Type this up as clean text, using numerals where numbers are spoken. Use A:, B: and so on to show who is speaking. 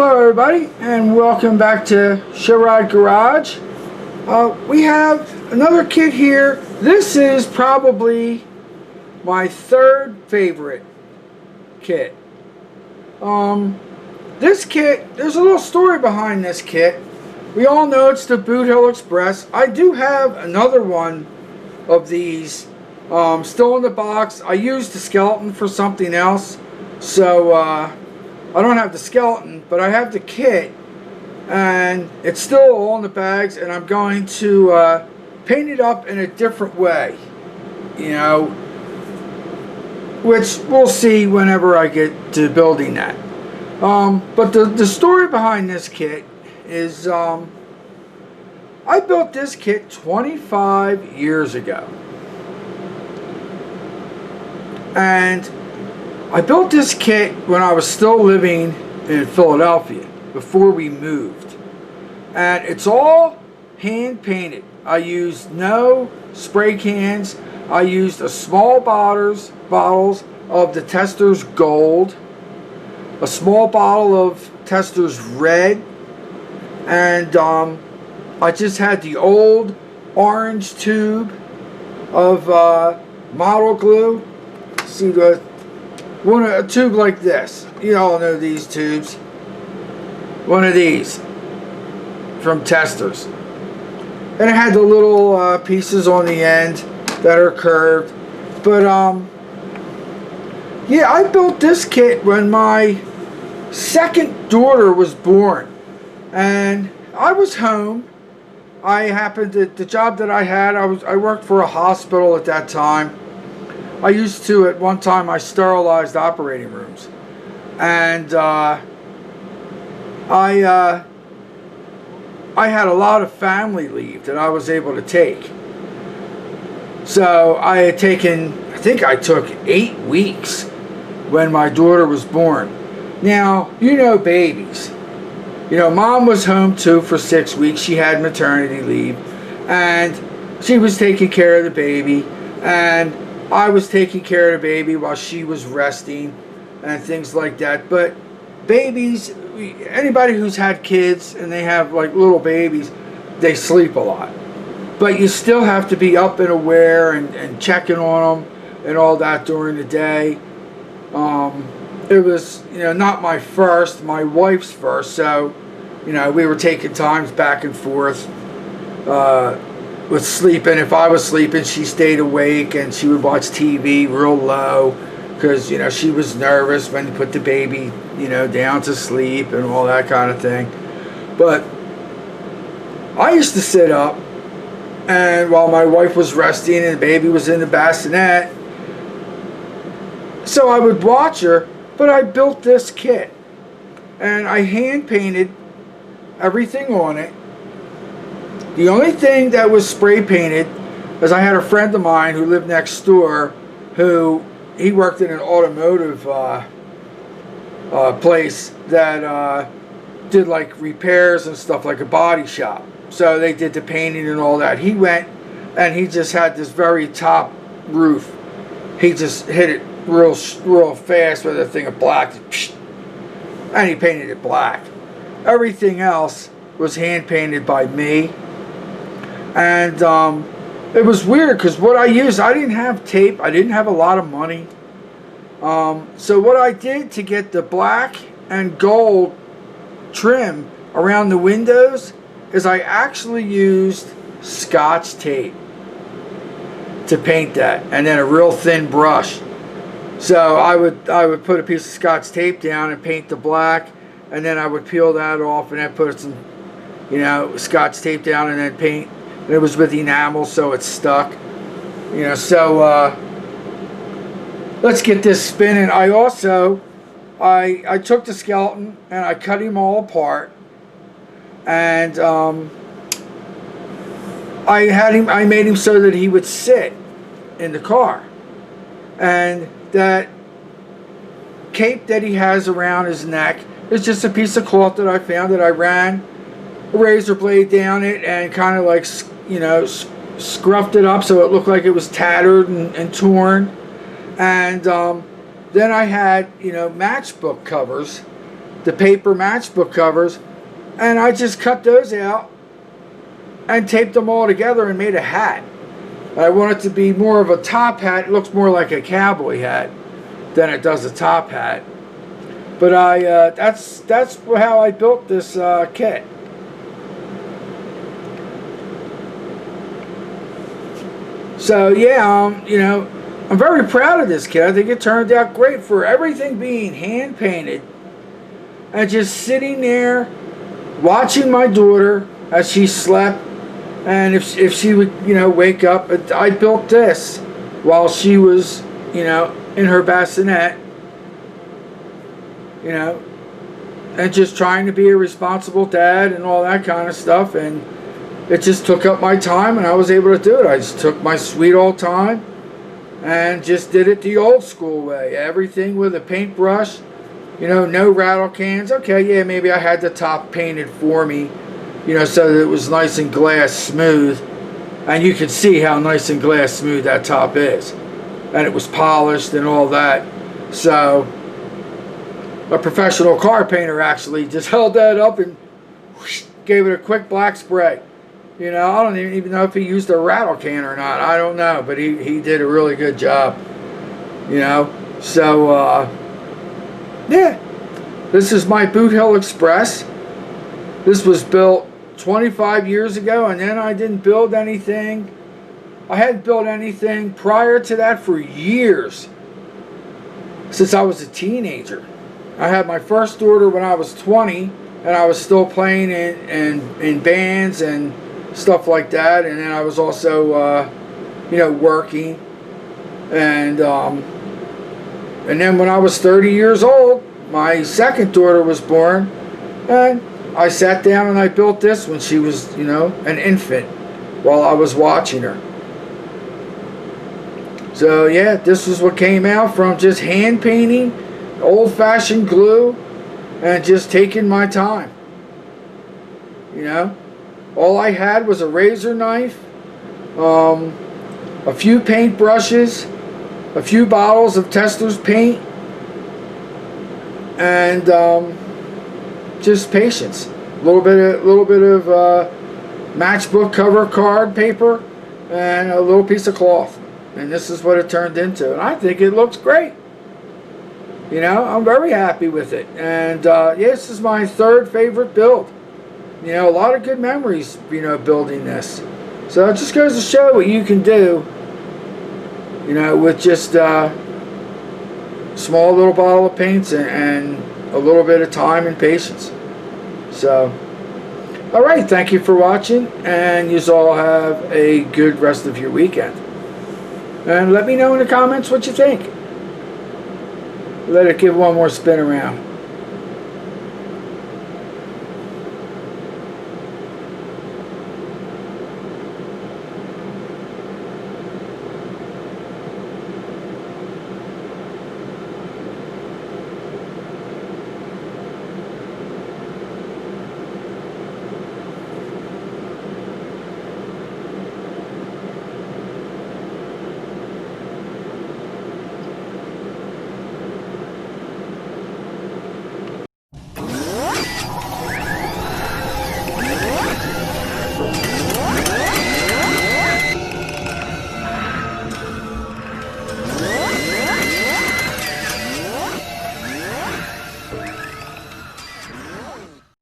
A: Hello everybody, and welcome back to Showride Garage. We have another kit here. This is probably my third favorite kit. This kit, there's a little story behind this kit. We all know it's the Boot Hill Express. I do have another one of these still in the box. I used the skeleton for something else, so I don't have the skeleton, but I have the kit, and it's still all in the bags, and I'm going to paint it up in a different way, you know, which we'll see whenever I get to building that. But the story behind this kit is I built this kit 25 years ago, and I built this kit when I was still living in Philadelphia before we moved, and it's all hand painted. I used no spray cans. I used a small bottles of the Testors Gold, a small bottle of Testors Red, and I just had the old orange tube of model glue. See a tube like this. You all know these tubes. One of these from Testors, and it had the little pieces on the end that are curved. But yeah, I built this kit when my second daughter was born, and I was home. I happened to, the job that I had, I worked for a hospital at that time. I used to, at one time, I sterilized operating rooms, and I had a lot of family leave that I was able to take. So I had taken, I think I took 8 weeks when my daughter was born. Now, you know babies. You know, mom was home too for 6 weeks. She had maternity leave, and she was taking care of the baby, and I was taking care of the baby while she was resting and things like that. But babies, anybody who's had kids and they have like little babies, they sleep a lot. But you still have to be up and aware and checking on them and all that during the day. It was, you know, not my first, my wife's first. So, you know, we were taking times back and forth with sleeping. If I was sleeping, she stayed awake, and she would watch TV real low because, you know, she was nervous when you put the baby, you know, down to sleep and all that kind of thing. But I used to sit up, and while my wife was resting and the baby was in the bassinet, so I would watch her. But I built this kit, and I hand painted everything on it. The only thing that was spray painted is I had a friend of mine who lived next door, who he worked in an automotive place that did like repairs and stuff, like a body shop. So they did the painting and all that. He went and he just had this very top roof. He just hit it real fast with a thing of black, and he painted it black. Everything else was hand painted by me. And it was weird because what I used, I didn't have tape. I didn't have a lot of money. So what I did to get the black and gold trim around the windows is I actually used Scotch tape to paint that, and then a real thin brush. So I would put a piece of Scotch tape down and paint the black, and then I would peel that off and then put some, you know, Scotch tape down and then paint. And it was with enamel, so it stuck. You know, so let's get this spinning. I also, I took the skeleton and I cut him all apart, and I made him so that he would sit in the car, and that cape that he has around his neck is just a piece of cloth that I found, that I ran a razor blade down it and kind of like, you know, scruffed it up so it looked like it was tattered and torn. And then I had, you know, matchbook covers the paper matchbook covers, and I just cut those out and taped them all together and made a hat. I want it to be more of a top hat. It looks more like a cowboy hat than it does a top hat. But that's how I built this kit. So yeah, you know, I'm very proud of this kit. I think it turned out great for everything being hand painted, and just sitting there watching my daughter as she slept, and if she would, you know, wake up. I built this while she was, you know, in her bassinet, you know, and just trying to be a responsible dad and all that kind of stuff. And it just took up my time, and I was able to do it. I just took my sweet old time and just did it the old school way. Everything with a paintbrush, you know, no rattle cans. Okay, yeah, maybe I had the top painted for me, you know, so that it was nice and glass smooth. And you can see how nice and glass smooth that top is. And it was polished and all that. So a professional car painter actually just held that up and whoosh, gave it a quick black spray. You know, I don't even know if he used a rattle can or not. I don't know, but he did a really good job. You know, so yeah, this is my Boot Hill Express. This was built 25 years ago, and then I didn't build anything. I hadn't built anything prior to that for years, since I was a teenager. I had my first daughter when I was 20, and I was still playing in bands and stuff like that. And then I was also, you know, working. And then when I was 30 years old, my second daughter was born, and I sat down and I built this when she was, you know, an infant, while I was watching her. So yeah, this is what came out from just hand painting, old-fashioned glue, and just taking my time. You know, all I had was a razor knife, a few paint brushes, a few bottles of Testor's paint, and just patience. A little bit of matchbook cover card paper, and a little piece of cloth. And this is what it turned into. And I think it looks great. You know, I'm very happy with it. And yeah, this is my third favorite build. You know, a lot of good memories, you know, building this. So it just goes to show what you can do, you know, with just small little bottle of paints and a little bit of time and patience. So, alright, thank you for watching, and you all have a good rest of your weekend. And let me know in the comments what you think. Let it give one more spin around.